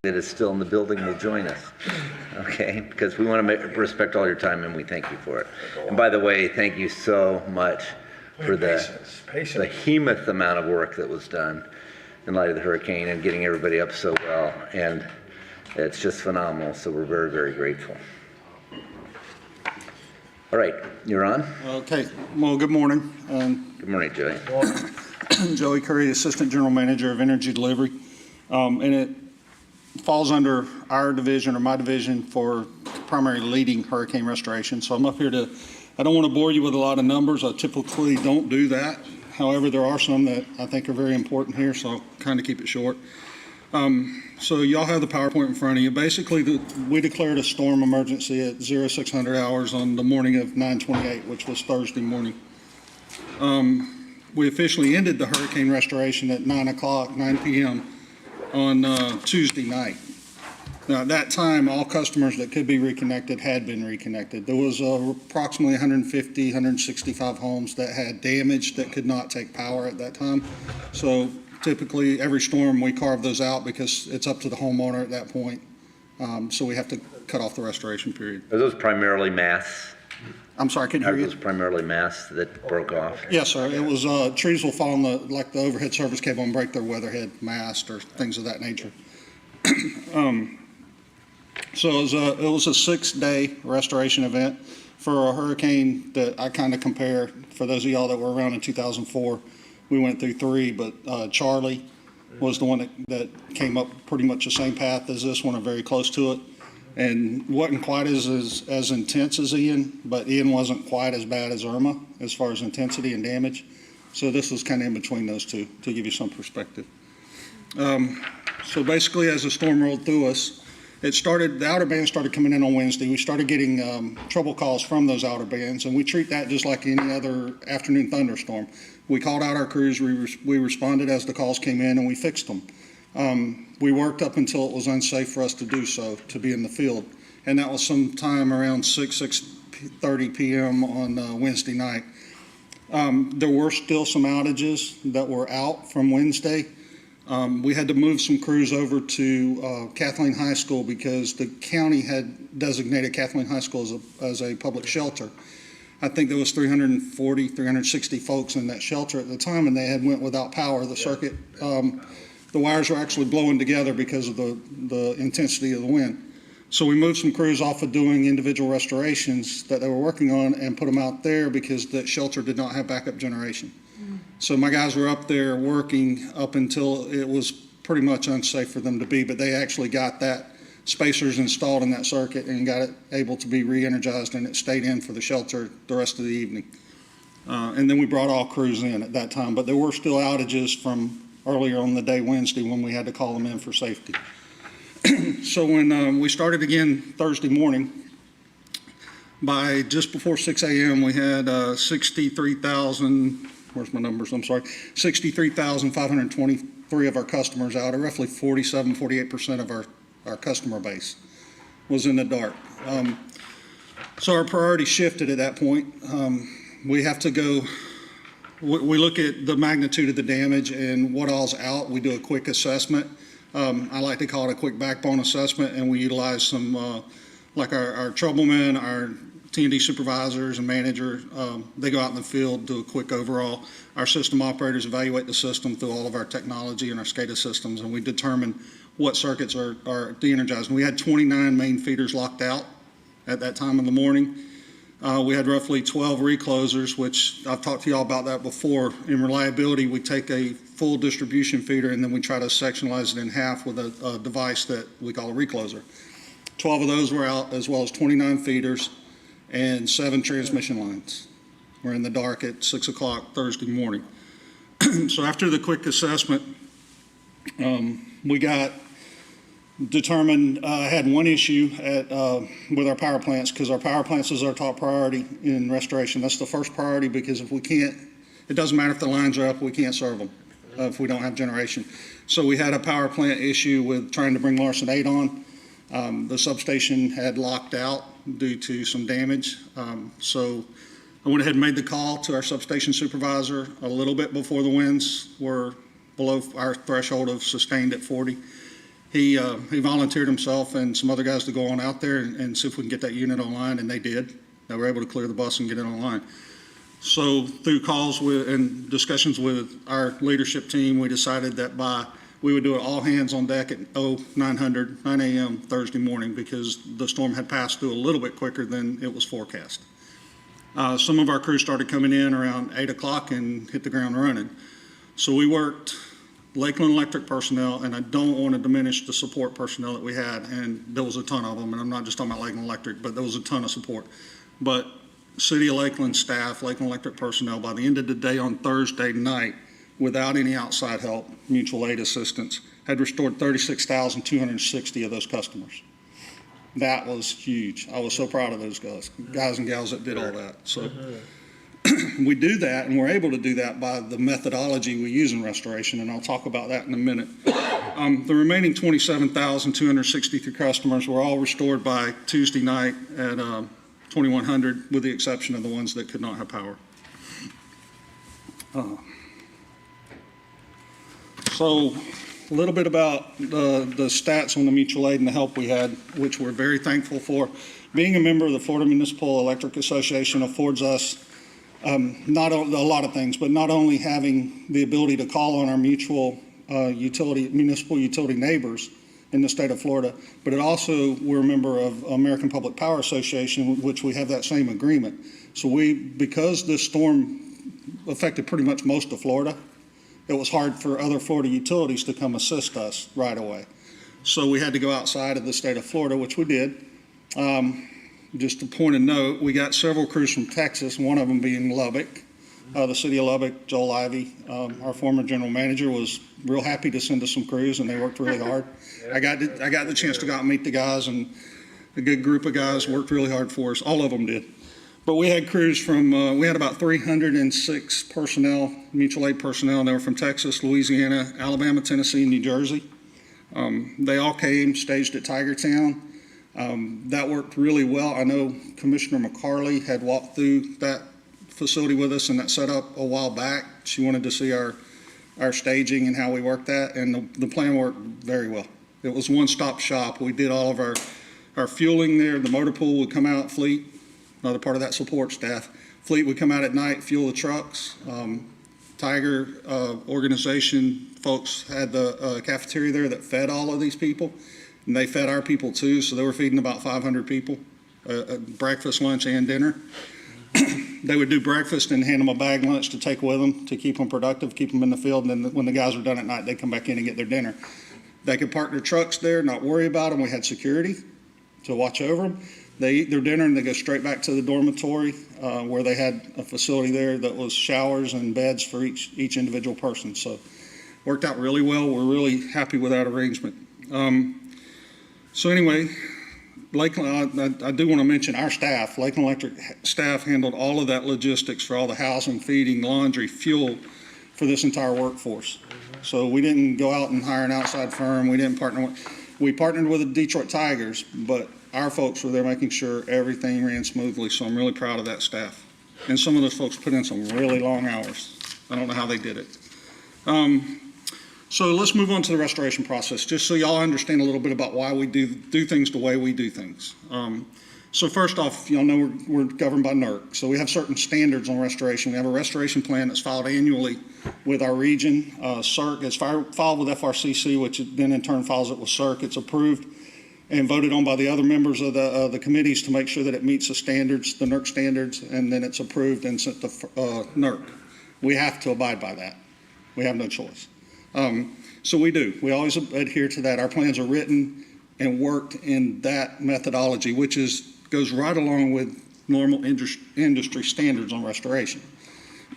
that is still in the building will join us, okay? Because we want to respect all your time, and we thank you for it. And by the way, thank you so much for the behemoth amount of work that was done in light of the hurricane and getting everybody up so well. And it's just phenomenal, so we're very, very grateful. All right, you're on. Okay, well, good morning. Good morning, Joey. Joey Curry, Assistant General Manager of Energy Delivery. And it falls under our division or my division for primary leading hurricane restoration. So I'm up here I don't want to bore you with a lot of numbers. I typically don't do that. However, there are some that I think are very important here, so I'll kind of keep it short. So y'all have the PowerPoint in front of you. Basically, we declared a storm emergency at 0600 hours on the morning of 9/28, which was Thursday morning. We officially ended the hurricane restoration at 9 p.m. on Tuesday night. Now, at that time, all customers that could be reconnected had been reconnected. There was approximately 150, 165 homes that had damage that could not take power at that time. So typically, every storm, we carve those out because it's up to the homeowner at that point. So we have to cut off the restoration period. Are those primarily masts? I'm sorry, I couldn't hear you. Are those primarily masts that broke off? Yes, sir. It was trees will fall on the overhead service cable and break their weatherhead mast or things of that nature. So it was a 6-day restoration event for a hurricane that I kind of compare. For those of y'all that were around in 2004, we went through 3, but Charlie was the one that came up pretty much the same path as this one, or very close to it, and wasn't quite as intense as Ian, but Ian wasn't quite as bad as Irma as far as intensity and damage. So this was kind of in between those two to give you some perspective. So basically, as the storm rolled through us, the outer bands started coming in on Wednesday. We started getting trouble calls from those outer bands, and we treat that just like any other afternoon thunderstorm. We called out our crews, we responded as the calls came in, and we fixed them. We worked up until it was unsafe for us to do so, to be in the field. And that was sometime around 6:30 p.m. on Wednesday night. There were still some outages that were out from Wednesday. We had to move some crews over to Kathleen High School because the county had designated Kathleen High School as a public shelter. I think there was 340, 360 folks in that shelter at the time, and they had went without power. The circuit, the wires were actually blowing together because of the intensity of the wind. So we moved some crews off of doing individual restorations that they were working on and put them out there because that shelter did not have backup generation. So my guys were up there working up until it was pretty much unsafe for them to be, but they actually got that spacers installed in that circuit and got it able to be re-energized, and it stayed in for the shelter the rest of the evening. And then we brought all crews in at that time, but there were still outages from earlier on the day Wednesday when we had to call them in for safety. So when we started again Thursday morning, by just before 6 a.m. we had 63,523 of our customers out, or roughly 47-48% of our customer base was in the dark. So our priority shifted at that point. We have to go, we look at the magnitude of the damage and what all's out. We do a quick assessment. I like to call it a quick backbone assessment, and we utilize some, like our troublemen, our T&D supervisors and manager, they go out in the field, do a quick overall. Our system operators evaluate the system through all of our technology and our SCADA systems, and we determine what circuits are de-energized. We had 29 main feeders locked out at that time in the morning. We had roughly 12 reclosers, which I've talked to y'all about that before. In reliability, we take a full distribution feeder and then we try to sectionalize it in half with a device that we call a recloser. 12 of those were out, as well as 29 feeders and 7 transmission lines. We're in the dark at 6 o'clock Thursday morning. So after the quick assessment, we got determined, had one issue with our power plants, because our power plants is our top priority in restoration. That's the first priority, because if we can't, it doesn't matter if the lines are up, we can't serve them if we don't have generation. So we had a power plant issue with trying to bring Larson 8 on. The substation had locked out due to some damage. So I went ahead and made the call to our substation supervisor a little bit before the winds were below our threshold of sustained at 40. He volunteered himself and some other guys to go on out there and see if we can get that unit online, and they did. They were able to clear the bus and get it online. So through calls and discussions with our leadership team, we decided that we would do it all hands on deck at 9 a.m. Thursday morning, because the storm had passed through a little bit quicker than it was forecast. Some of our crews started coming in around 8 o'clock and hit the ground running. So we worked Lakeland Electric personnel, and I don't want to diminish the support personnel that we had, and there was a ton of them, and I'm not just talking about Lakeland Electric, but there was a ton of support. But City of Lakeland staff, Lakeland Electric personnel, by the end of the day on Thursday night, without any outside help, mutual aid assistance, had restored 36,260 of those customers. That was huge. I was so proud of those guys and gals that did all that. So we do that, and we're able to do that by the methodology we use in restoration, and I'll talk about that in a minute. The remaining 27,263 customers were all restored by Tuesday night at 2100, with the exception of the ones that could not have power. So a little bit about the stats on the mutual aid and the help we had, which we're very thankful for. Being a member of the Florida Municipal Electric Association affords us not a lot of things, but not only having the ability to call on our municipal utility neighbors in the state of Florida, but it also, we're a member of American Public Power Association, which we have that same agreement. So because this storm affected pretty much most of Florida, it was hard for other Florida utilities to come assist us right away. So we had to go outside of the state of Florida, which we did. Just a point of note, we got several crews from Texas, one of them being Lubbock. The city of Lubbock, Joel Ivey, our former general manager, was real happy to send us some crews, and they worked really hard. I got the chance to go out and meet the guys, and a good group of guys worked really hard for us. All of them did. But we had crews from, we had about 306 personnel, mutual aid personnel, and they were from Texas, Louisiana, Alabama, Tennessee, and New Jersey. They all came, staged at Tigertown. That worked really well. I know Commissioner McCarley had walked through that facility with us and that set up a while back. She wanted to see our staging and how we worked that, and the plan worked very well. It was one-stop shop. We did all of our fueling there. The motor pool would come out, Fleet, another part of that support staff. Fleet would come out at night, fuel the trucks. Tiger organization folks had the cafeteria there that fed all of these people, and they fed our people too, so they were feeding about 500 people, breakfast, lunch, and dinner. They would do breakfast and hand them a bag lunch to take with them to keep them productive, keep them in the field, and then when the guys were done at night, they'd come back in and get their dinner. They could park their trucks there, not worry about them. We had security to watch over them. They eat their dinner and they go straight back to the dormitory where they had a facility there that was showers and beds for each individual person. So worked out really well. We're really happy with that arrangement. So anyway, Lakeland, I do want to mention our staff. Lakeland Electric staff handled all of that logistics for all the housing, feeding, laundry, fuel for this entire workforce. So we didn't go out and hire an outside firm. We partnered with the Detroit Tigers, but our folks were there making sure everything ran smoothly. So I'm really proud of that staff. And some of those folks put in some really long hours. I don't know how they did it. So let's move on to the restoration process, just so y'all understand a little bit about why we do things the way we do things. So first off, y'all know we're governed by NERC. So we have certain standards on restoration. We have a restoration plan that's filed annually with our region. CERC is filed with FRCC, which then in turn files it with CERC. It's approved and voted on by the other members of the committees to make sure that it meets the standards, the NERC standards, and then it's approved and sent to NERC. We have to abide by that. We have no choice. So we do. We always adhere to that. Our plans are written and worked in that methodology, which goes right along with normal industry standards on restoration.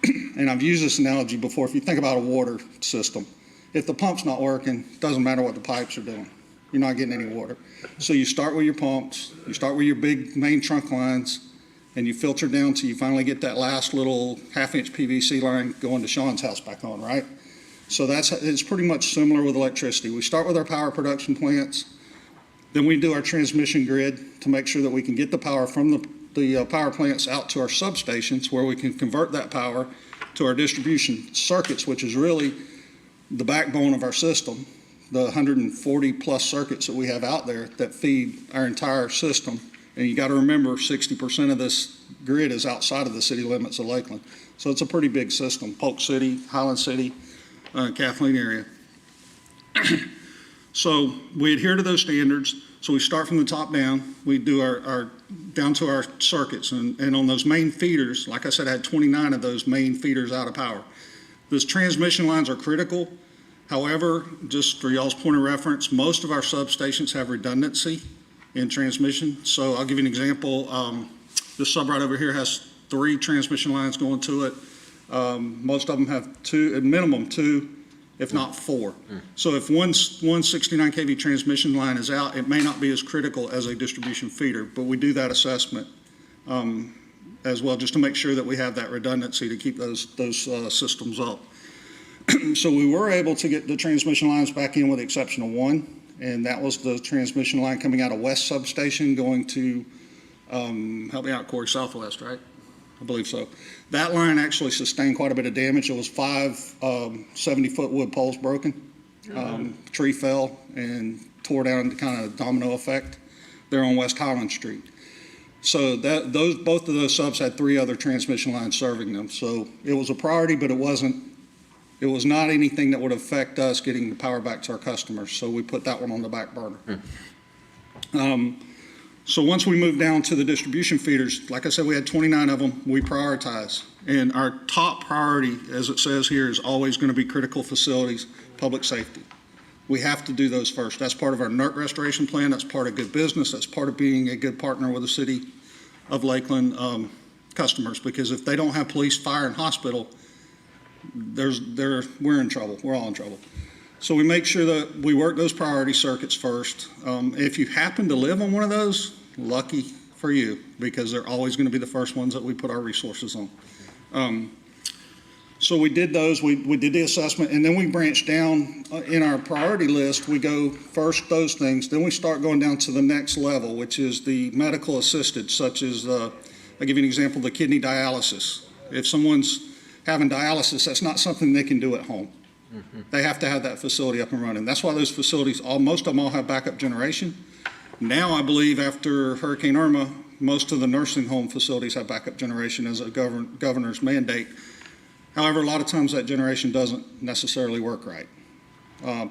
And I've used this analogy before. If you think about a water system, if the pump's not working, it doesn't matter what the pipes are doing. You're not getting any water. So you start with your pumps, you start with your big main trunk lines, and you filter down till you finally get that last little half-inch PVC line going to Sean's house back on, right? So it's pretty much similar with electricity. We start with our power production plants, then we do our transmission grid to make sure that we can get the power from the power plants out to our substations where we can convert that power to our distribution circuits, which is really the backbone of our system the 140 plus circuits that we have out there that feed our entire system. And you got to remember 60% of this grid is outside of the city limits of Lakeland. So it's a pretty big system, Polk City, Highland City, Kathleen area. So we adhere to those standards. So we start from the top down. We do our down to our circuits. And on those main feeders, like I said, I had 29 of those main feeders out of power. Those transmission lines are critical. However, just for y'all's point of reference, most of our substations have redundancy in transmission. So I'll give you an example. This sub right over here has 3 transmission lines going to it. Most of them have 2, at minimum 2, if not 4. So if one 69 kV transmission line is out, it may not be as critical as a distribution feeder, but we do that assessment as well, just to make sure that we have that redundancy to keep those systems up. So we were able to get the transmission lines back in with the exception of one, and that was the transmission line coming out of West Substation going to, help me out, Corey, Southwest, right? I believe so. That line actually sustained quite a bit of damage. It was 5 70-foot wood poles broken. Tree fell and tore down, kind of domino effect there on West Highland Street. So both of those subs had 3 other transmission lines serving them. So it was a priority, but it was not anything that would affect us getting the power back to our customers. So we put that one on the back burner. So once we moved down to the distribution feeders, like I said, we had 29 of them. We prioritize. And our top priority, as it says here, is always going to be critical facilities, public safety. We have to do those first. That's part of our NERC restoration plan. That's part of good business. That's part of being a good partner with the city of Lakeland customers. Because if they don't have police, fire, and hospital, we're in trouble. We're all in trouble. So we make sure that we work those priority circuits first. If you happen to live on one of those, lucky for you, because they're always going to be the first ones that we put our resources on. So we did those, we did the assessment, and then we branched down in our priority list. We go first those things, then we start going down to the next level, which is the medical assisted, such as, I'll give you an example, the kidney dialysis. If someone's having dialysis, that's not something they can do at home. They have to have that facility up and running. That's why those facilities, most of them all have backup generation. Now I believe after Hurricane Irma, most of the nursing home facilities have backup generation as a governor's mandate. However, a lot of times that generation doesn't necessarily work right.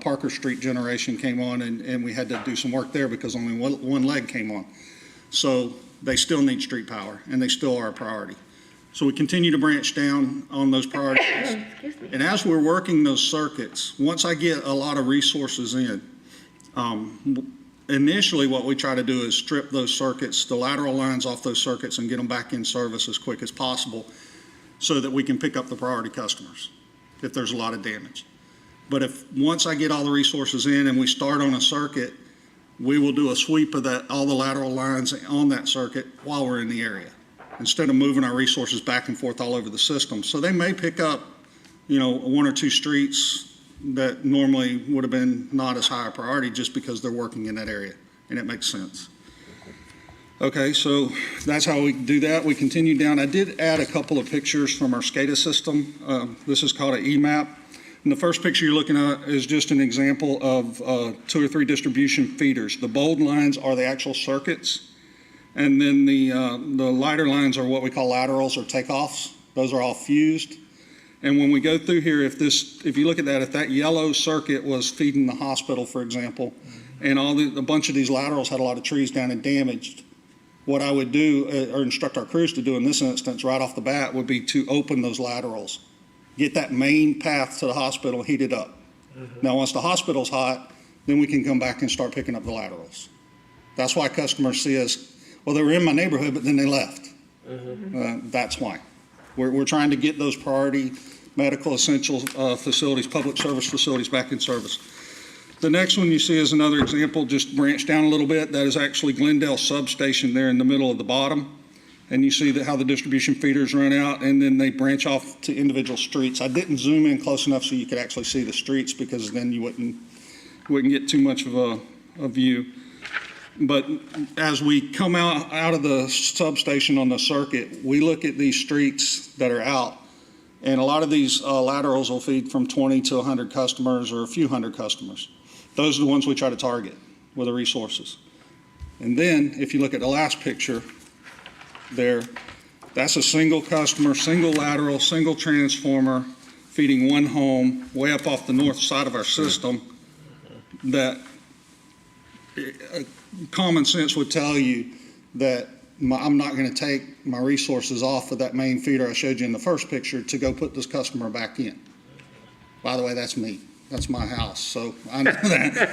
Parker Street generation came on and we had to do some work there because only one leg came on. So they still need street power and they still are a priority. So we continue to branch down on those priorities. And as we're working those circuits, once I get a lot of resources in, initially what we try to do is strip those circuits, the lateral lines off those circuits, and get them back in service as quick as possible so that we can pick up the priority customers if there's a lot of damage. But if once I get all the resources in and we start on a circuit, we will do a sweep of all the lateral lines on that circuit while we're in the area, instead of moving our resources back and forth all over the system. So they may pick up, 1 or 2 streets that normally would have been not as high a priority just because they're working in that area, and it makes sense. Okay, so that's how we do that. We continue down. I did add a couple of pictures from our SCADA system. This is called an EMAP. And the first picture you're looking at is just an example of 2 or 3 distribution feeders. The bold lines are the actual circuits. And then the lighter lines are what we call laterals or takeoffs. Those are all fused. And when we go through here, if you look at that, if that yellow circuit was feeding the hospital, for example, and a bunch of these laterals had a lot of trees down and damaged, what I would do, or instruct our crews to do in this instance right off the bat, would be to open those laterals, get that main path to the hospital heated up. Now, once the hospital's hot, then we can come back and start picking up the laterals. That's why customers see us. Well, they were in my neighborhood, but then they left. That's why. We're trying to get those priority medical essential facilities, public service facilities back in service. The next one you see is another example, just branched down a little bit. That is actually Glendale Substation there in the middle of the bottom. And you see how the distribution feeders run out, and then they branch off to individual streets. I didn't zoom in close enough so you could actually see the streets, because then you wouldn't get too much of a view. But as we come out of the substation on the circuit, we look at these streets that are out, and a lot of these laterals will feed from 20 to 100 customers or a few hundred customers. Those are the ones we try to target with the resources. And then if you look at the last picture there, that's a single customer, single lateral, single transformer, feeding one home way up off the north side of our system that common sense would tell you that I'm not going to take my resources off of that main feeder I showed you in the first picture to go put this customer back in. By the way, that's me. That's my house, so I know that.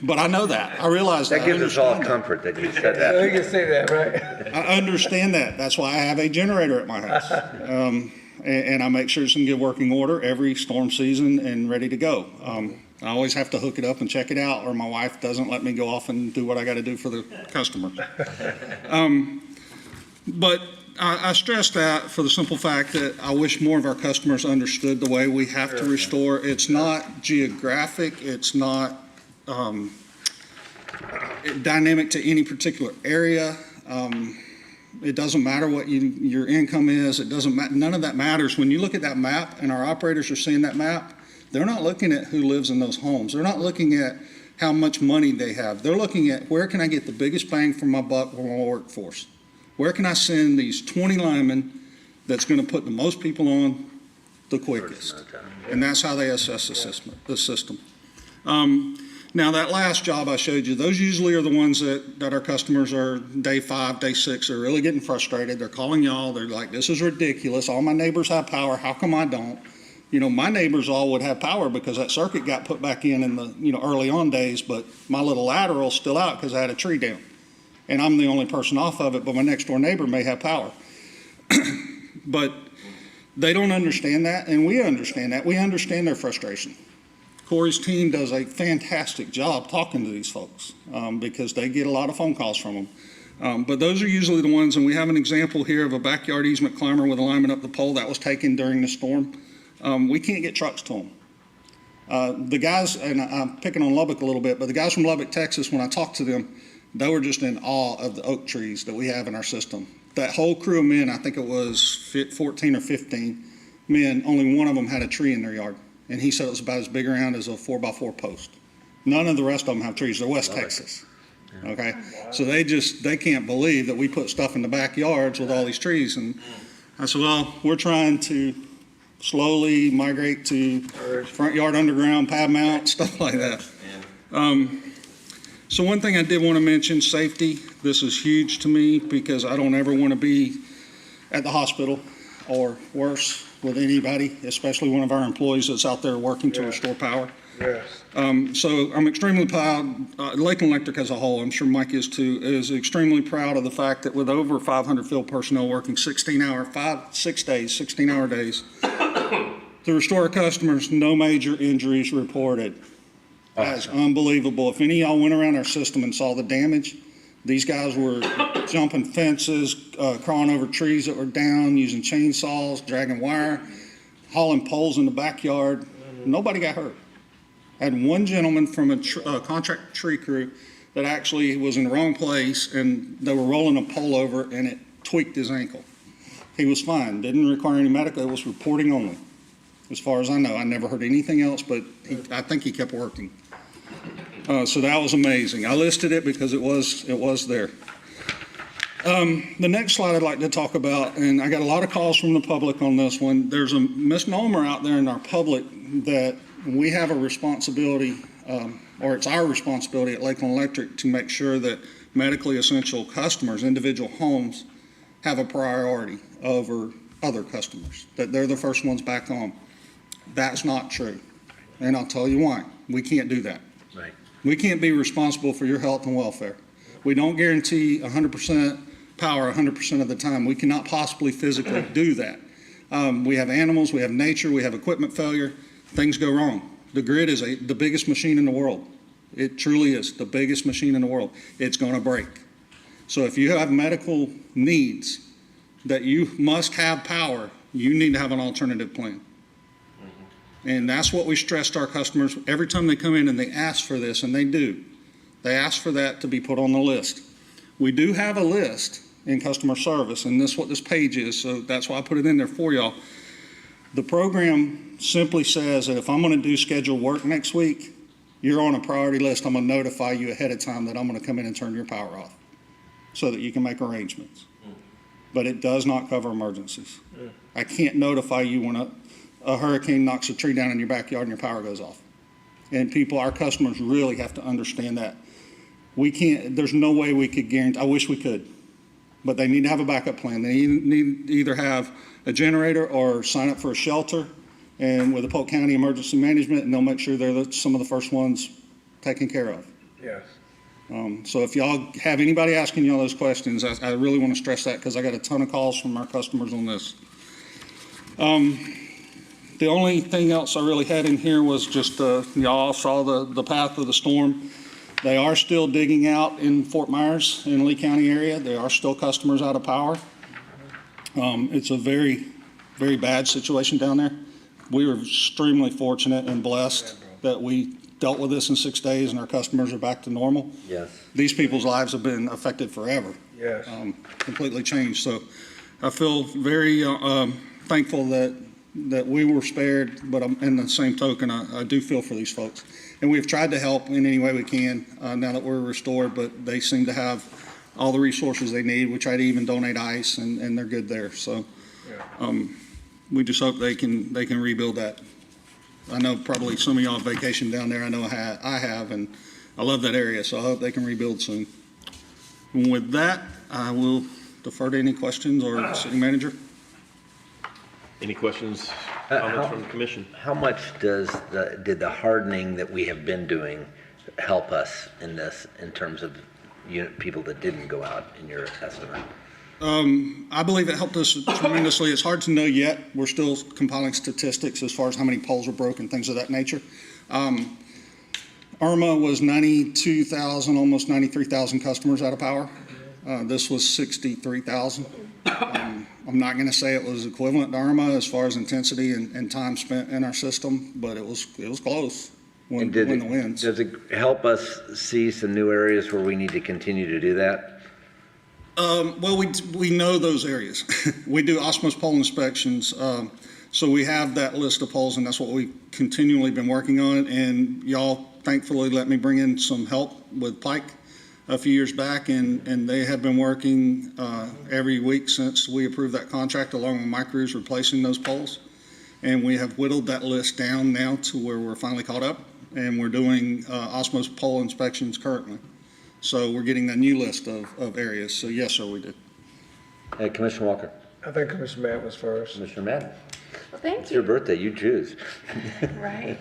But I know that. I realize that. That gives us all comfort that you said that. You can say that, right? I understand that. That's why I have a generator at my house. And I make sure it's in good working order every storm season and ready to go. I always have to hook it up and check it out, or my wife doesn't let me go off and do what I got to do for the customer. But I stress that for the simple fact that I wish more of our customers understood the way we have to restore. It's not geographic. It's not dynamic to any particular area. It doesn't matter what your income is. It doesn't matter. None of that matters. When you look at that map and our operators are seeing that map, they're not looking at who lives in those homes. They're not looking at how much money they have. They're looking at where can I get the biggest bang for my buck with my workforce? Where can I send these 20 linemen that's going to put the most people on the quickest? And that's how they assess the system. Now, that last job I showed you, those usually are the ones that our customers are day 5, day 6, are really getting frustrated. They're calling y'all. They're like, this is ridiculous. All my neighbors have power. How come I don't? You know, my neighbors all would have power because that circuit got put back in the, early on days, but my little lateral's still out because I had a tree down. And I'm the only person off of it, but my next door neighbor may have power. But they don't understand that, and we understand that. We understand their frustration. Corey's team does a fantastic job talking to these folks because they get a lot of phone calls from them. But those are usually the ones, and we have an example here of a backyard easement climber with a lineman up the pole that was taken during the storm. We can't get trucks to them. The guys, and I'm picking on Lubbock a little bit, but the guys from Lubbock, Texas, when I talked to them, they were just in awe of the oak trees that we have in our system. That whole crew of men, I think it was 14 or 15 men, only one of them had a tree in their yard. And he said it was about as big around as a 4x4 post. None of the rest of them have trees. They're West Texas. Okay? So they can't believe that we put stuff in the backyards with all these trees. And I said, well, we're trying to slowly migrate to front yard underground, pad mount, stuff like that. So one thing I did want to mention, safety. This is huge to me because I don't ever want to be at the hospital or worse with anybody, especially one of our employees that's out there working to restore power. Yes. So I'm extremely proud, Lakeland Electric as a whole, I'm sure Mike is too, is extremely proud of the fact that with over 500 field personnel working 6 days, 16-hour days, to restore our customers, no major injuries reported. That's unbelievable. If any of y'all went around our system and saw the damage, these guys were jumping fences, crawling over trees that were down, using chainsaws, dragging wire, hauling poles in the backyard. Nobody got hurt. I had one gentleman from a contract tree crew that actually was in the wrong place, and they were rolling a pole over, and it tweaked his ankle. He was fine. Didn't require any medical. It was reporting only. As far as I know, I never heard anything else, but I think he kept working. So that was amazing. I listed it because it was there. The next slide I'd like to talk about, and I got a lot of calls from the public on this one. There's a misnomer out there in our public that we have a responsibility, or it's our responsibility at Lakeland Electric to make sure that medically essential customers, individual homes, have a priority over other customers, that they're the first ones back on. That's not true. And I'll tell you why. We can't do that. Right. We can't be responsible for your health and welfare. We don't guarantee 100% power 100% of the time. We cannot possibly physically do that. We have animals, we have nature, we have equipment failure. Things go wrong. The grid is the biggest machine in the world. It truly is the biggest machine in the world. It's going to break. So if you have medical needs that you must have power, you need to have an alternative plan. And that's what we stress to our customers every time they come in and they ask for this, and they do. They ask for that to be put on the list. We do have a list in customer service, and this is what this page is, so that's why I put it in there for y'all. The program simply says that if I'm going to do scheduled work next week, you're on a priority list, I'm gonna notify you ahead of time that I'm gonna come in and turn your power off so that you can make arrangements. But it does not cover emergencies. I can't notify you when a hurricane knocks a tree down in your backyard and your power goes off. And people, our customers really have to understand that. We can't, there's no way we could guarantee, I wish we could, but they need to have a backup plan. They need to either have a generator or sign up for a shelter and with the Polk County Emergency Management, and they'll make sure they're some of the first ones taken care of. Yes. So if y'all have anybody asking y'all those questions, I really want to stress that because I got a ton of calls from our customers on this. The only thing else I really had in here was just, y'all saw the path of the storm. They are still digging out in Fort Myers in Lee County area. There are still customers out of power. It's a very, very bad situation down there. We were extremely fortunate and blessed that we dealt with this in 6 days and our customers are back to normal. Yes. These people's lives have been affected forever. Yes. Completely changed. So I feel very thankful that we were spared, but in the same token, I do feel for these folks. And we've tried to help in any way we can now that we're restored, but they seem to have all the resources they need. We try to even donate ice, and they're good there. So we just hope they can rebuild that. I know probably some of y'all have vacationed down there. I know I have, and I love that area, so I hope they can rebuild soon. And with that, I will defer to any questions or city manager. Any questions, comments from the commission? How much did the hardening that we have been doing help us in this, in terms of people that didn't go out, in your estimate? I believe it helped us tremendously. It's hard to know yet. We're still compiling statistics as far as how many poles are broken, things of that nature. Irma was 92,000, almost 93,000 customers out of power. This was 63,000. I'm not going to say it was equivalent to Irma as far as intensity and time spent in our system, but it was close when the winds. Does it help us see some new areas where we need to continue to do that? Well, we know those areas. We do osmosis pole inspections, so we have that list of poles, and that's what we've continually been working on. And y'all thankfully let me bring in some help with Pike a few years back, and they have been working every week since we approved that contract, along with my crews replacing those poles. And we have whittled that list down now to where we're finally caught up, and we're doing osmosis pole inspections currently. So we're getting a new list of areas. So yes, sir, we did. Hey, Commissioner Walker. I think Commissioner Matt was first. Commissioner Madden. Well, thank It's you. your birthday, you choose. Right.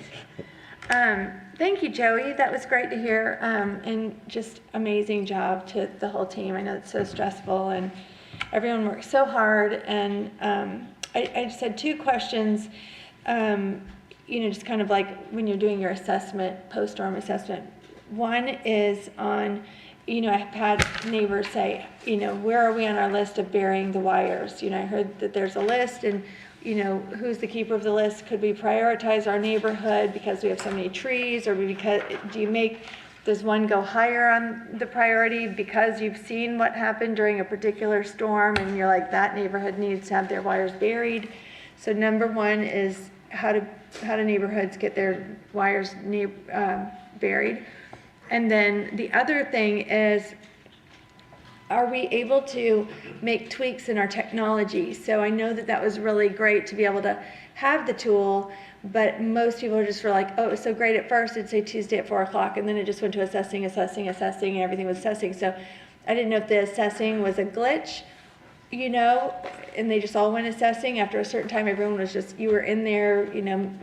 Thank you, Joey. That was great to hear, and just amazing job to the whole team. I know it's so stressful, and everyone works so hard. And I just had two questions. Just kind of like when you're doing your assessment, post-storm assessment. One is on, I've had neighbors say, where are we on our list of burying the wires? I heard that there's a list, and who's the keeper of the list? Could we prioritize our neighborhood because we have so many trees, or does one go higher on the priority because you've seen what happened during a particular storm and you're like, that neighborhood needs to have their wires buried? So number one is how do neighborhoods get their wires buried? And then the other thing is, are we able to make tweaks in our technology? So I know that was really great to be able to have the tool, but most people are just like, oh, it was so great at first, it'd say Tuesday at 4 o'clock, and then it just went to assessing, and everything was assessing. So I didn't know if the assessing was a glitch, and they just all went assessing. After a certain time, everyone was just, you were in there,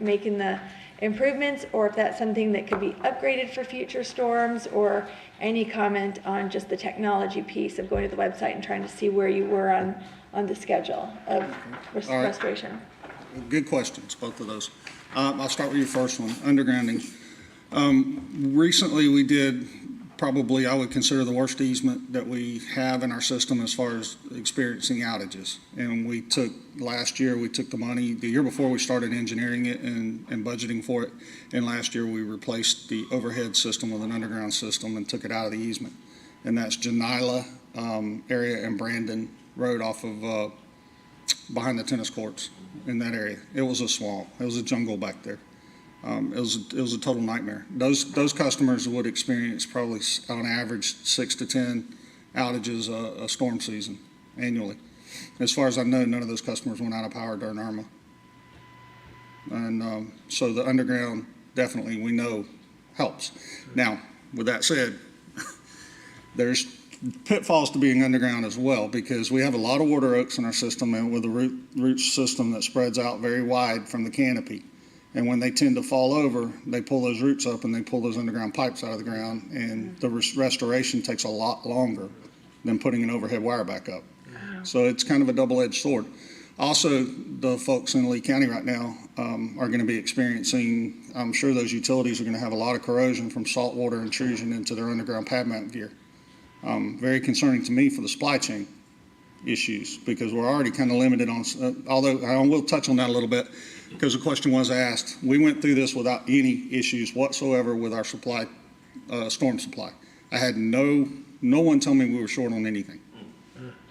making the improvements, or if that's something that could be upgraded for future storms, or any comment on just the technology piece of going to the website and trying to see where you were on the schedule of restoration. Good questions, both of those. I'll start with your first one, undergrounding. Recently we did probably, I would consider, the worst easement that we have in our system as far as experiencing outages. And last year we took the money, the year before we started engineering it and budgeting for it. And last year we replaced the overhead system with an underground system and took it out of the easement. And that's Janila area and Brandon Road off of behind the tennis courts in that area. It was a swamp. It was a jungle back there. It was a total nightmare. Those customers would experience probably on average 6 to 10 outages a storm season annually. As far as I know, none of those customers went out of power during Irma. And so the underground definitely, we know, helps. Now, with that said, there's pitfalls to being underground as well, because we have a lot of water oaks in our system, and with a root system that spreads out very wide from the canopy. And when they tend to fall over, they pull those roots up and they pull those underground pipes out of the ground, and the restoration takes a lot longer than putting an overhead wire back up. So it's kind of a double-edged sword. Also, the folks in Lee County right now are going to be experiencing, I'm sure those utilities are going to have a lot of corrosion from saltwater intrusion into their underground pad mount gear. Very concerning to me for the supply chain issues, because we're already kind of limited on, although I will touch on that a little bit, because the question was asked. We went through this without any issues whatsoever with our supply, storm supply. I had no one tell me we were short on anything.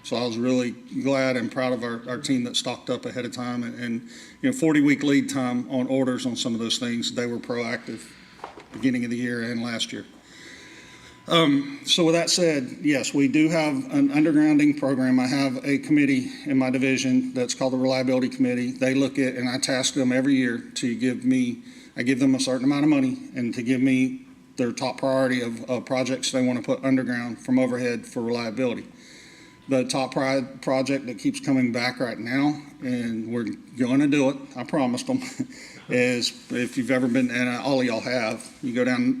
So I was really glad and proud of our team that stocked up ahead of time, and 40-week lead time on orders on some of those things. They were proactive beginning of the year and last year. So with that said, yes, we do have an undergrounding program. I have a committee in my division that's called the Reliability Committee. They look at, and I task them every year to I give them a certain amount of money and to give me their top priority of projects they want to put underground from overhead for reliability. The top project that keeps coming back right now, and we're going to do it, I promised them, is if you've ever been, and all of y'all have, you go down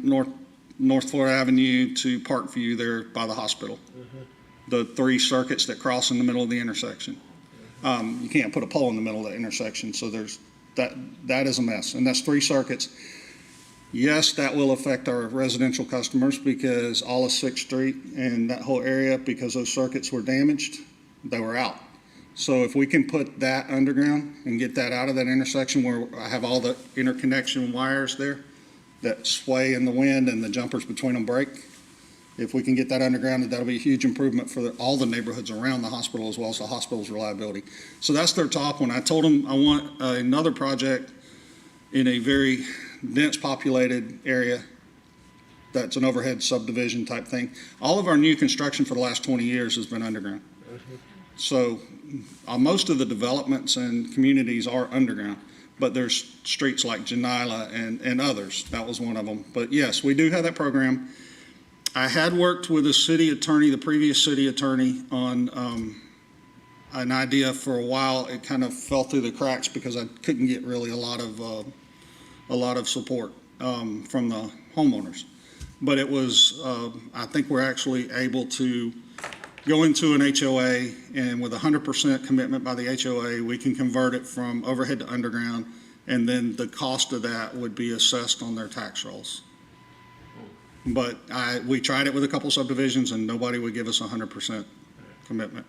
North Florida Avenue to Parkview there by the hospital. The 3 circuits that cross in the middle of the intersection. You can't put a pole in the middle of the intersection, so there's that is a mess, and that's 3 circuits. Yes, that will affect our residential customers, because all of 6th Street and that whole area, because those circuits were damaged, they were out. So if we can put that underground and get that out of that intersection where I have all the interconnection wires there that sway in the wind and the jumpers between them break, if we can get that underground, that'll be a huge improvement for all the neighborhoods around the hospital as well as the hospital's reliability. So that's their top one. I told them I want another project in a very dense populated area that's an overhead subdivision type thing. All of our new construction for the last 20 years has been underground. So most of the developments and communities are underground, but there's streets like Janila and others. That was one of them. But yes, we do have that program. I had worked with a city attorney, the previous city attorney, on an idea for a while. It kind of fell through the cracks because I couldn't get really a lot of support from the homeowners. But it was, I think we're actually able to go into an HOA, and with 100% commitment by the HOA, we can convert it from overhead to underground, and then the cost of that would be assessed on their tax rolls. But we tried it with a couple subdivisions, and nobody would give us 100% commitment.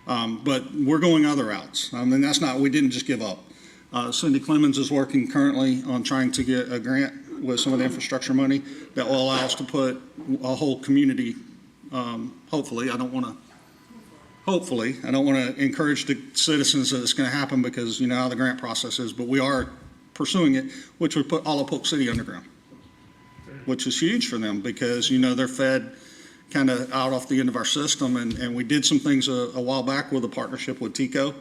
But we're going other routes. I mean, we didn't just give up. Cindy Clemens is working currently on trying to get a grant with some of the infrastructure money that will allow us to put a whole community, hopefully. I don't want to encourage the citizens that it's going to happen, because you know how the grant process is, but we are pursuing it, which would put all of Polk City underground, which is huge for them, because you know they're fed kind of out off the end of our system, and we did some things a while back with a partnership with TECO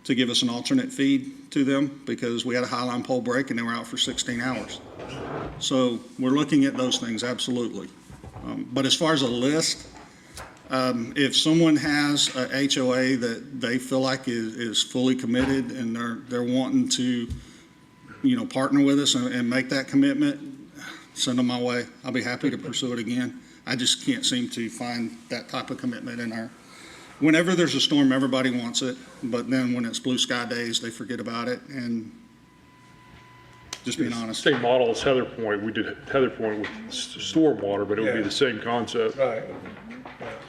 to give us an alternate feed to them, because we had a highline pole break and they were out for 16 hours. So we're looking at those things, absolutely. But as far as a list, if someone has a HOA that they feel like is fully committed and they're wanting to, partner with us and make that commitment, send them my way. I'll be happy to pursue it again. I just can't seem to find that type of commitment in our. Whenever there's a storm, everybody wants it, but then when it's blue sky days, they forget about it, and just being honest. Same model as Heather Point. We did Heather Point with storm water, but it would be the same concept. Right.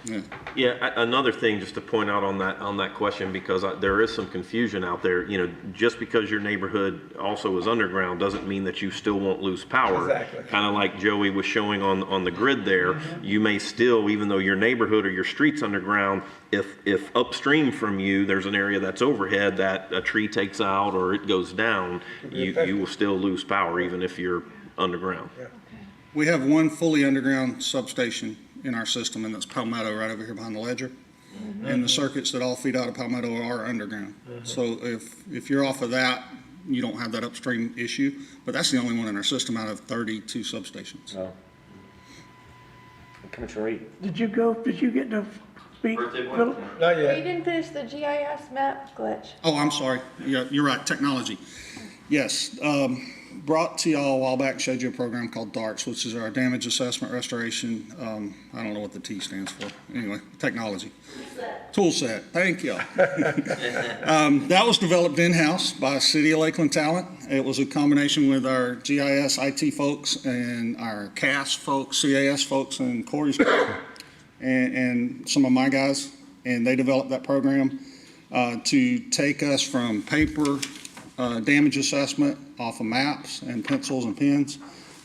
Yeah. Yeah, another thing just to point out on that question, because there is some confusion out there. You know, just because your neighborhood also is underground doesn't mean that you still won't lose power. Exactly. Kind of like Joey was showing on the grid there, you may still, even though your neighborhood or your street's underground, if upstream from you there's an area that's overhead that a tree takes out or it goes down, you will still lose power even if you're underground. Yeah. We have one fully underground substation in our system, and that's Palmetto right over here behind the ledger. And the circuits that all feed out of Palmetto are underground. So if you're off of that, you don't have that upstream issue. But that's the only one in our system out of 32 substations. Oh. Commissioner Reed? Did you get to speak, Philip? Not You yet. didn't finish the GIS map glitch. Oh, I'm sorry. Yeah, you're right. Technology. Yes. Brought to y'all a while back, showed you a program called DARTS, which is our damage assessment restoration. I don't know what the T stands for. Anyway, technology. Tool set. Thank you. That was developed in-house by City of Lakeland talent. It was a combination with our GIS IT folks and our CAS folks, CAS folks, and Corey's and some of my guys. And they developed that program to take us from paper damage assessment off of maps and pencils and pens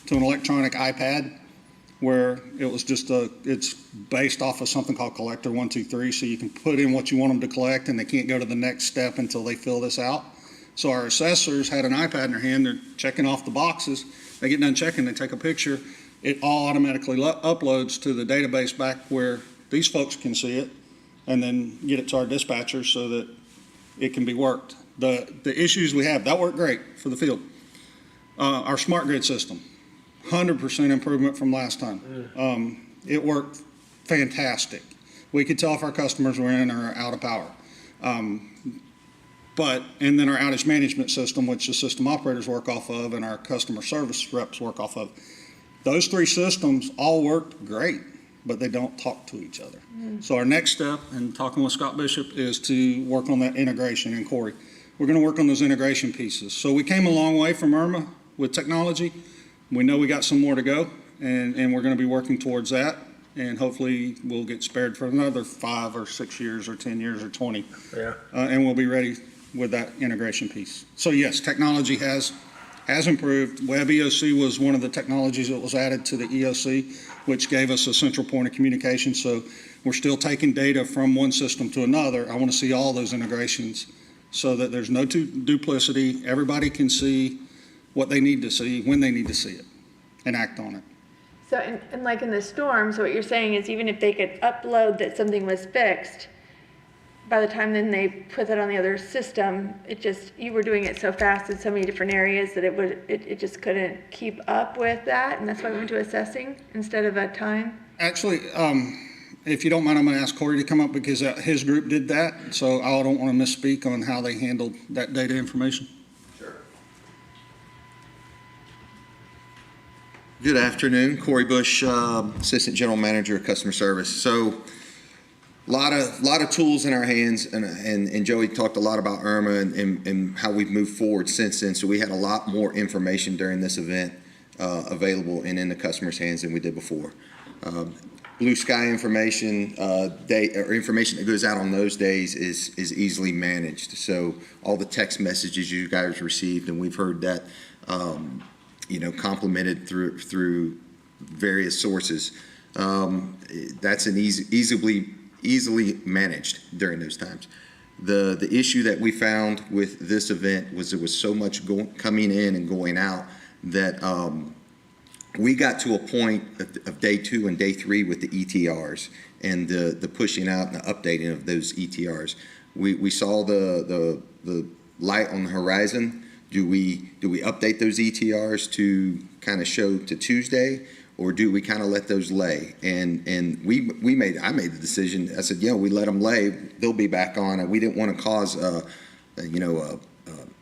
to an electronic iPad where it was just it's based off of something called Collector 123, so you can put in what you want them to collect and they can't go to the next step until they fill this out. So our assessors had an iPad in their hand, they're checking off the boxes, they get done checking, they take a picture, it all automatically uploads to the database back where these folks can see it and then get it to our dispatchers so that it can be worked. The issues we have, that worked great for the field. Our smart grid system, 100% improvement from last time. It worked fantastic. We could tell if our customers were in or out of power. And then our outage management system, which the system operators work off of and our customer service reps work off of. Those three systems all worked great, but they don't talk to each other. So our next step in talking with Scott Bishop is to work on that integration, and Corey. We're going to work on those integration pieces. So we came a long way from Irma with technology. We know we got some more to go, and we're going to be working towards that. And hopefully we'll get spared for another 5 or 6 years or 10 years or 20. Yeah. And we'll be ready with that integration piece. So yes, technology has improved. Web EOC was one of the technologies that was added to the EOC, which gave us a central point of communication. So we're still taking data from one system to another. I want to see all those integrations so that there's no duplicity. Everybody can see what they need to see, when they need to see it, and act on it. So, and like in the storm, so what you're saying is even if they could upload that something was fixed, by the time then they put that on the other system, you were doing it so fast in so many different areas that it just couldn't keep up with that, and that's why we went to assessing instead of a time? Actually, if you don't mind, I'm going to ask Corey to come up because his group did that, so I don't want to misspeak on how they handled that data information. Good afternoon, Corey Bush, Assistant General Manager of Customer Service. So, lot of tools in our hands, and Joey talked a lot about Irma and how we've moved forward since then. So we had a lot more information during this event available and in the customer's hands than we did before. Blue sky information, information that goes out on those days is easily managed. So all the text messages you guys received, and we've heard that. Complemented through various sources. That's an easily managed during those times. The issue that we found with this event was there was so much coming in and going out that we got to a point of day 2 and day 3 with the ETRs and the pushing out and the updating of those ETRs. We saw the light on the horizon. Do we update those ETRs to kind of show to Tuesday, or do we kind of let those lay? And I made the decision. I said, we let them lay. They'll be back on. We didn't want to cause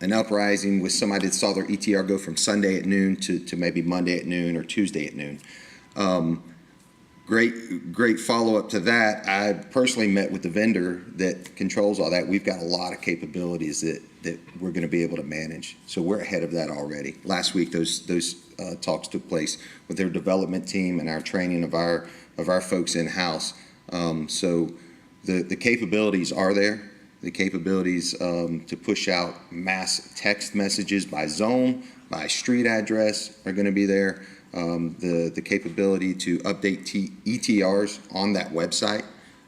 an uprising with somebody that saw their ETR go from Sunday at noon to maybe Monday at noon or Tuesday at noon. Great follow-up to that. I personally met with the vendor that controls all that. We've got a lot of capabilities that we're going to be able to manage. So we're ahead of that already. Last week, those talks took place with their development team and our training of our folks in-house. So the capabilities are there. The capabilities to push out mass text messages by zone, by street address are going to be there. The capability to update ETRs on that website,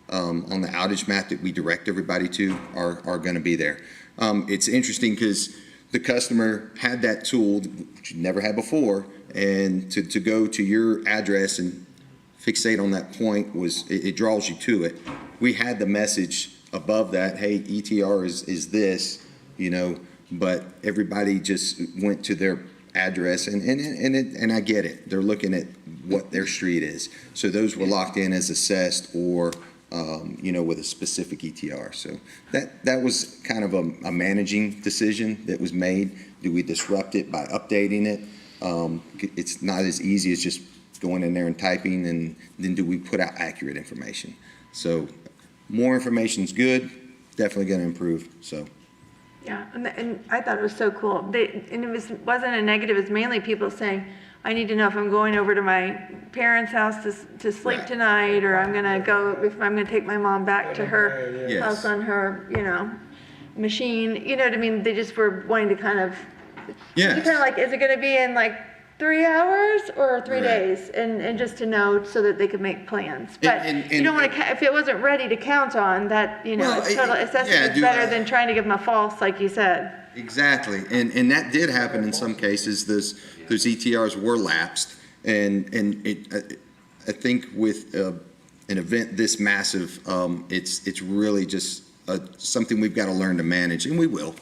on the outage map that we direct everybody to are going to be there. It's interesting because the customer had that tool, which you never had before, and to go to your address and fixate on that point it draws you to it. We had the message above that, hey, ETR is this, but everybody just went to their address, and I get it. They're looking at what their street is. So those were locked in as assessed or, with a specific ETR. So that was kind of a managing decision that was made. Do we disrupt it by updating it? It's not as easy as just going in there and typing, and then do we put out accurate information? So more information is good, definitely going to improve. So. Yeah, and I thought it was so cool. And it wasn't a negative. It's mainly people saying, I need to know if I'm going over to my parents' house to sleep Right. tonight, or I'm gonna go, if I'm gonna take my mom back to her Yes. house on her, machine. You know what I mean? They just were wanting to kind of, Yes. kind of like, is it gonna be in like 3 hours or 3 Right. days? And just to know so that they could make plans. But And- you don't want to, if it wasn't ready to count on, that, Well, it's total assessment yeah, is do better I- than trying to give them a false, like you said. Exactly, and that did happen in some cases. Those ETRs were lapsed, and I think with an event this massive, it's really just something we've got to learn to manage, and we will.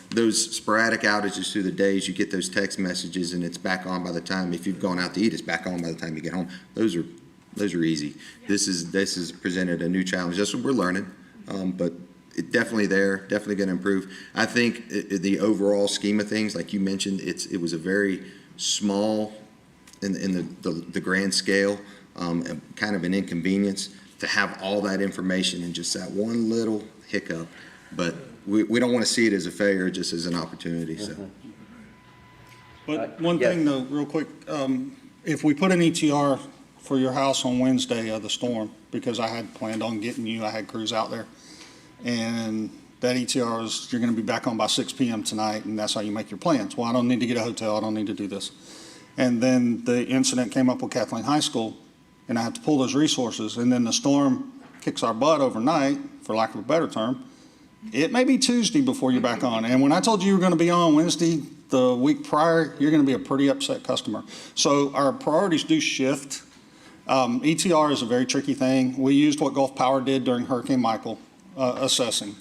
Those sporadic outages through the days, you get those text messages, and it's back on by the time. If you've gone out to eat, it's back on by the time you get home. Those are easy. This is presented a new challenge. That's what we're learning, but. It definitely definitely going to improve. I think the overall scheme of things, like you mentioned, it was a very small in the grand scale, kind of an inconvenience to have all that information in just that one little hiccup. But we don't want to see it as a failure, just as an opportunity. So. But one yes. thing though, real quick, if we put an ETR for your house on Wednesday of the storm, because I had planned on getting you, I had crews out there, and that ETR is, you're going to be back on by 6 p.m. tonight, and that's how you make your plans. Well, I don't need to get a hotel. I don't need to do this. And then the incident came up with Kathleen High School, and I have to pull those resources. And then the storm kicks our butt overnight, for lack of a better term. It may be Tuesday before you're back on. And when I told you were going to be on Wednesday the week prior, you're going to be a pretty upset customer. So our priorities do shift. ETR is a very tricky thing. We used what Gulf Power did during Hurricane Michael. Assessing.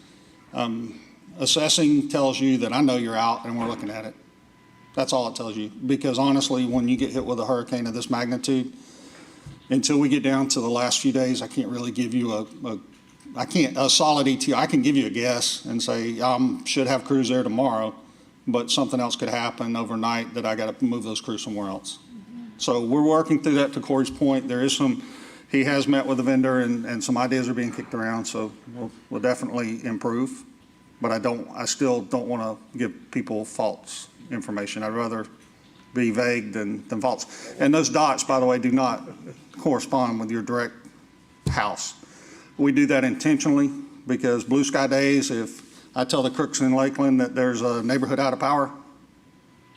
Assessing tells you that I know you're out and we're looking at it. That's all it tells you. Because honestly, when you get hit with a hurricane of this magnitude, until we get down to the last few days, I can't really give you a solid ETR. I can give you a guess and say, should have crews there tomorrow, but something else could happen overnight that I got to move those crews somewhere else. So we're working through that. To Corey's point, there is he has met with the vendor and some ideas are being kicked around, so we'll definitely improve. But I still don't want to give people false information. I'd rather be vague than false. And those dots, by the way, do not correspond with your direct house. We do that intentionally because blue sky days, if I tell the crooks in Lakeland that there's a neighborhood out of power,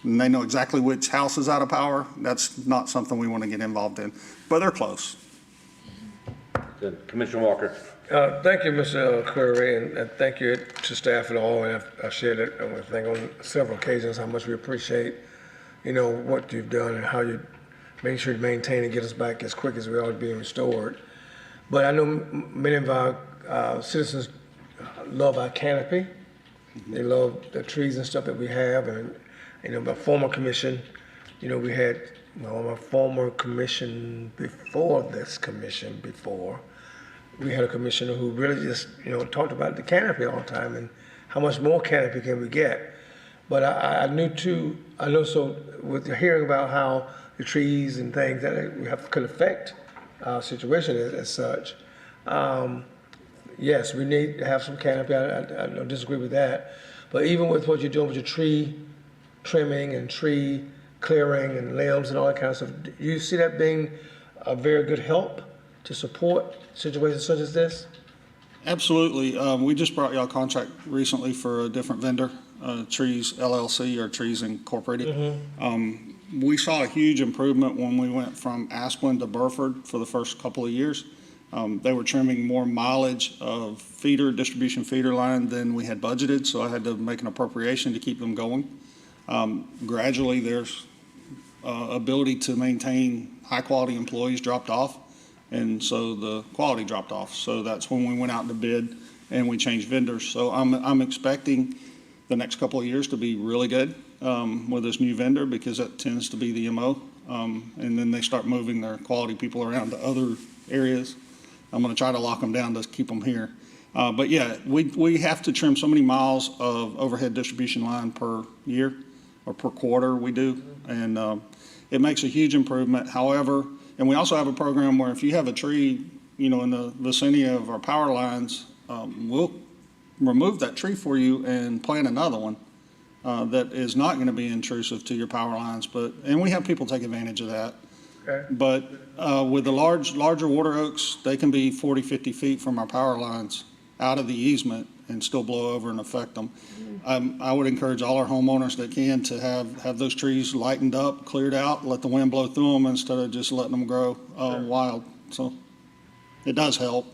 and they know exactly which house is out of power, that's not something we want to get involved in. But they're close. Good. Commissioner Walker. Thank you, Mr. Curry, and thank you to staff and all. And I've shared it, I think, on several occasions how much we appreciate, what you've done and how you make sure to maintain and get us back as quick as we are being restored. But I know many of our citizens love our canopy. They love the trees and stuff that we have, and my former commission, we had my former commission before this commission we had a commissioner who really just, talked about the canopy all the time and how much more canopy can we get. But I know so with hearing about how the trees and things that could affect our situation as such, yes, we need to have some canopy. I don't disagree with that. But even with what you're doing with your tree trimming and tree clearing and limbs and all that kind of stuff, do you see that being a very good help to support situations such as this? Absolutely. We just brought y'all a contract recently for a different vendor, Trees LLC or Trees Incorporated. We saw a huge improvement when we went from Asplin to Burford for the first couple of years. They were trimming more mileage of distribution feeder line than we had budgeted, so I had to make an appropriation to keep them going. Gradually, there's ability to maintain high-quality employees dropped off, and so the quality dropped off. So that's when we went out to bid and we changed vendors. So I'm expecting the next couple of years to be really good with this new vendor, because that tends to be the MO. And then they start moving their quality people around to other areas. I'm going to try to lock them down to keep them here. But yeah, we have to trim so many miles of overhead distribution line per year or per quarter we do. And it makes a huge improvement. However, and we also have a program where if you have a tree, in the vicinity of our power lines, we'll remove that tree for you and plant another one that is not going to be intrusive to your power lines. And we have people take advantage of that. Okay. But with the larger water oaks, they can be 40, 50 feet from our power lines out of the easement and still blow over and affect them. I would encourage all our homeowners that can to have those trees lightened up, cleared out, let the wind blow through them instead of just letting them grow wild. So it does help.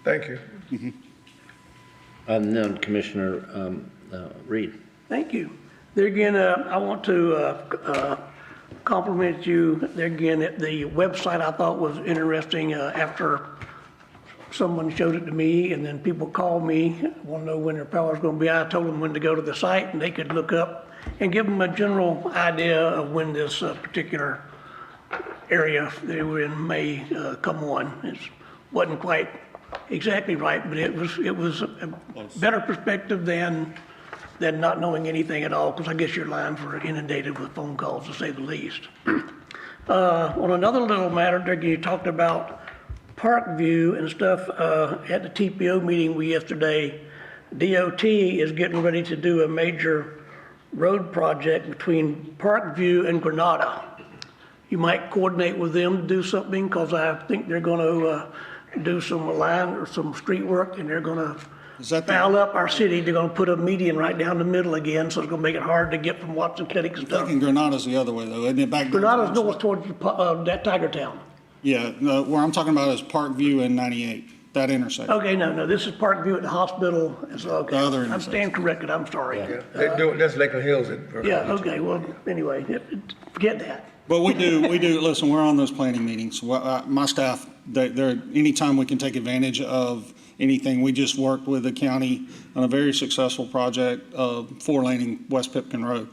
Thank you. And then Commissioner Reed. Thank you. There again, I want to compliment you. There again, the website I thought was interesting after someone showed it to me, and then people called me, want to know when their power's going to be. I told them when to go to the site, and they could look up and give them a general idea of when this particular area they were in may come on. It wasn't quite exactly right, but it was a better perspective than not knowing anything at all, because I guess your lines were inundated with phone calls, to say the least. On another little matter, there you talked about Parkview and stuff at the TPO meeting yesterday. DOT is getting ready to do a major road project between Parkview and Granada. You might coordinate with them to do something, because I think they're going to do some line or some street work, and they're going to foul up our city. They're going to put a median right down the middle again, so it's going to make it hard to get from Watson Clinic and stuff. I think Granada's the other way, though, isn't it? Granada's north towards that Tiger Town. Yeah, no, where I'm talking about is Parkview and 98, that intersection. Okay, no, this is Parkview at the hospital. So, okay. The other I'm staying corrected, I'm sorry. Yeah, they do it, that's Lakeland Hills. Yeah, okay, well, anyway, forget that. But we do, listen, we're on those planning meetings. My staff, anytime we can take advantage of anything, we just worked with the county on a very successful project of 4-laning West Pipkin Road.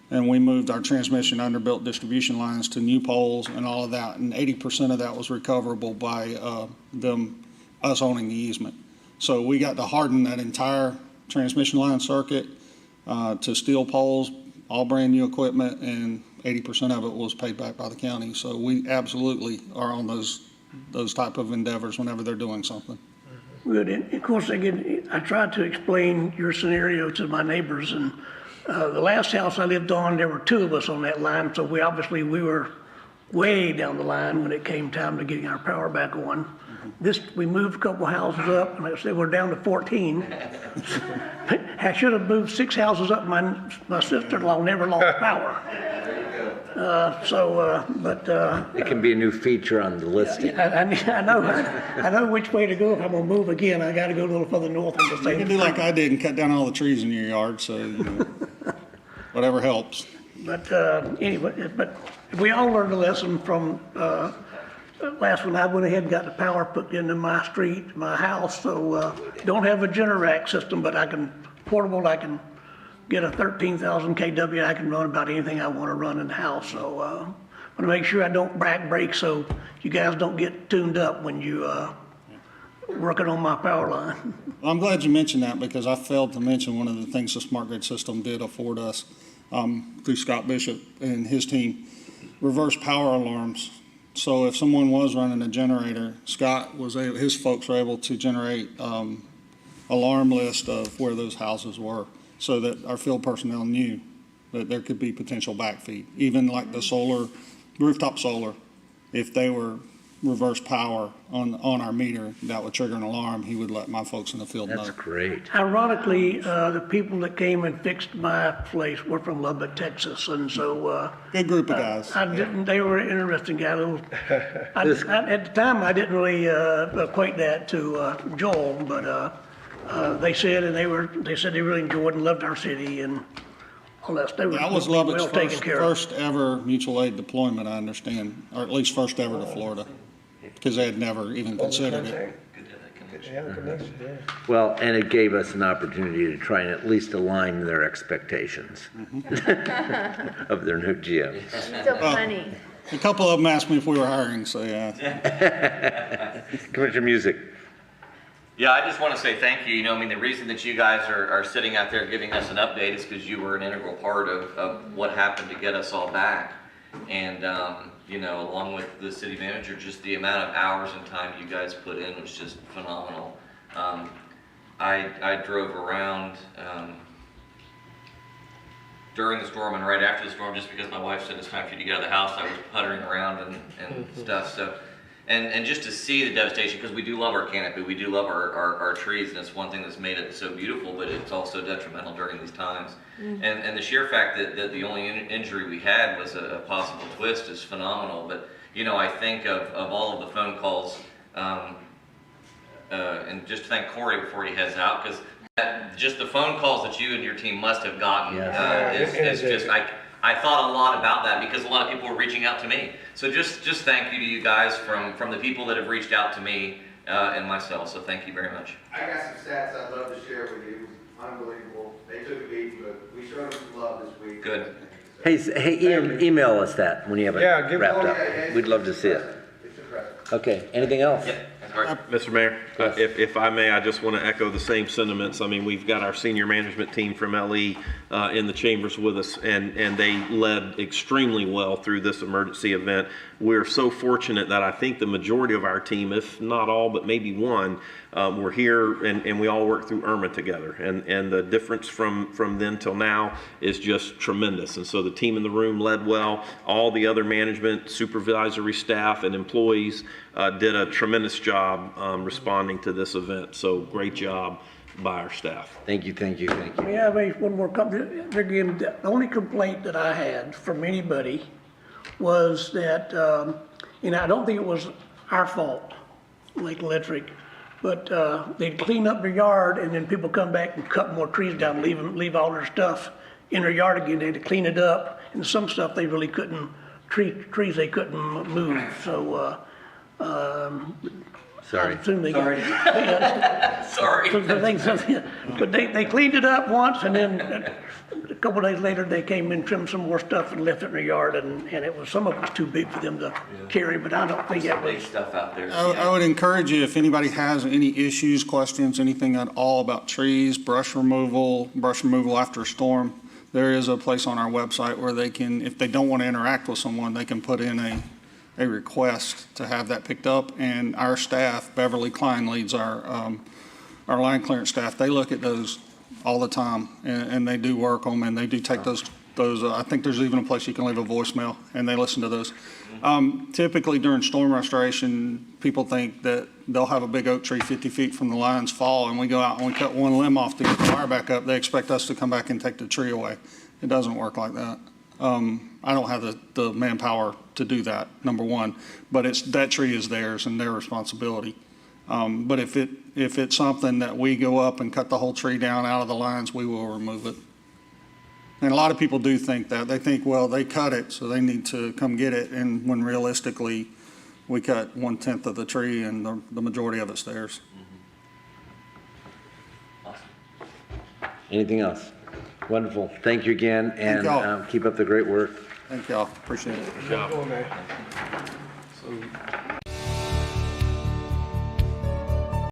And we moved our transmission underbuilt distribution lines to new poles and all of that. And 80% of that was recoverable by us owning the easement. So we got to harden that entire transmission line circuit to steel poles, all brand new equipment, and 80% of it was paid back by the county. So we absolutely are on those type of endeavors whenever they're doing something. Good, and of course, again, I tried to explain your scenario to my neighbors, and the last house I lived on, there were 2 of us on that line, so we were way down the line when it came time to getting our power back on. We moved a couple houses up, and like I said, we're down to 14. I should have moved 6 houses up. My sister-in-law never lost power. It can be a new feature on the listing. I know which way to go. If I'm gonna move again, I gotta go a little further north on the You same. can do like I did and cut down all the trees in your yard, so whatever helps. But anyway, but we all learned a lesson from last one. I went ahead and got the power put into my street, my house. So don't have a Generac system, but I can get a 13,000 kW. I can run about anything I want to run in the house. So I want to make sure I don't break so you guys don't get tuned up when you working on my power line. Well, I'm glad you mentioned that, because I failed to mention one of the things the smart grid system did afford us through Scott Bishop and his team, reverse power alarms. So if someone was running a generator, his folks were able to generate alarm list of where those houses were, so that our field personnel knew that there could be potential backfeed. Even like the rooftop solar, if they were reverse power on our meter that would trigger an alarm, he would let my folks in the field know. That's great. Ironically, the people that came and fixed my place were from Lubbock, Texas, and so, Good group of guys. they were an interesting guy. At the time, I didn't really equate that to Joel, but they said they really enjoyed and loved our city and all that stuff. That was Lubbock's first ever mutual aid deployment, I understand, or at least first ever to Florida, because they had never even considered it. Yeah, connection, yeah. Well, and it gave us an opportunity to try and at least align their expectations of their new gym. So funny. A couple of them asked me if we were hiring, so yeah. Commissioner Music. Yeah, I just want to say thank you. You know, I mean, the reason that you guys are sitting out there giving us an update is because you were an integral part of what happened to get us all back. And, you know, along with the city manager, just the amount of hours and time you guys put in was just phenomenal. I drove around during the storm and right after the storm just because my wife said it's time for you to get out of the house. I was puttering around and stuff. So. And just to see the devastation, because we do love our canopy, we do love our trees, and it's one thing that's made it so beautiful, but it's also detrimental during these times. And the sheer fact that the only injury we had was a possible twist is phenomenal. But, you know, I think of all of the phone calls, and just to thank Corey before he heads out, because just the phone calls that you and your team must have gotten is just, I thought a lot about that because a lot of people were reaching out to me. So just thank you to you guys from the people that have reached out to me and myself. So thank you very much. I got some stats I'd love to share with you. It was unbelievable. They took a beating, but we showed them some love this week. Good. Hey, email us that when you have Yeah, it wrapped up. yeah. We'd love to see it. It's impressive. Okay, anything else? Yeah, that's great. Mr. Mayor, if I may, I just want to echo the same sentiments. I mean, we've got our senior management team from LE in the chambers with us, and they led extremely well through this emergency event. We're so fortunate that I think the majority of our team, if not all, but maybe one, were here and we all worked through Irma together. And the difference from then till now is just tremendous. And so the team in the room led well. All the other management, supervisory staff, and employees did a tremendous job responding to this event. So great job by our staff. Thank you. May I raise one more comment? Again, the only complaint that I had from anybody was that, and I don't think it was our fault, Lake Electric, but they'd clean up their yard and then people come back and cut more trees down, leave all their stuff in their yard again. They had to clean it up, and some stuff they really couldn't, trees they couldn't move. So, Sorry. I assume they Sorry. But they cleaned it up once, and then a couple days later, they came in, trimmed some more stuff and left it in their yard, and it was, some of it was too big for them to carry, but I don't think that Big was. stuff out there. I would encourage you, if anybody has any issues, questions, anything at all about trees, brush removal after a storm, there is a place on our website where they can, if they don't want to interact with someone, they can put in a request to have that picked up. And our staff, Beverly Klein leads our line clearance staff, they look at those all the time, and they do work them, and they do take those, I think there's even a place you can leave a voicemail, and they listen to those. Typically during storm restoration, people think that they'll have a big oak tree 50 feet from the lines fall, and we go out and we cut one limb off to get the wire back up. They expect us to come back and take the tree away. It doesn't work like that. I don't have the manpower to do that, number one, but that tree is theirs and their responsibility. But if it's something that we go up and cut the whole tree down out of the lines, we will remove it. And a lot of people do think that. They think, well, they cut it, so they need to come get it. And when realistically, we cut 1/10 of the tree and the majority of it's theirs. Anything else? Wonderful. Thank you again, and y'all. keep up the great work. Thank y'all. Appreciate it. Good job.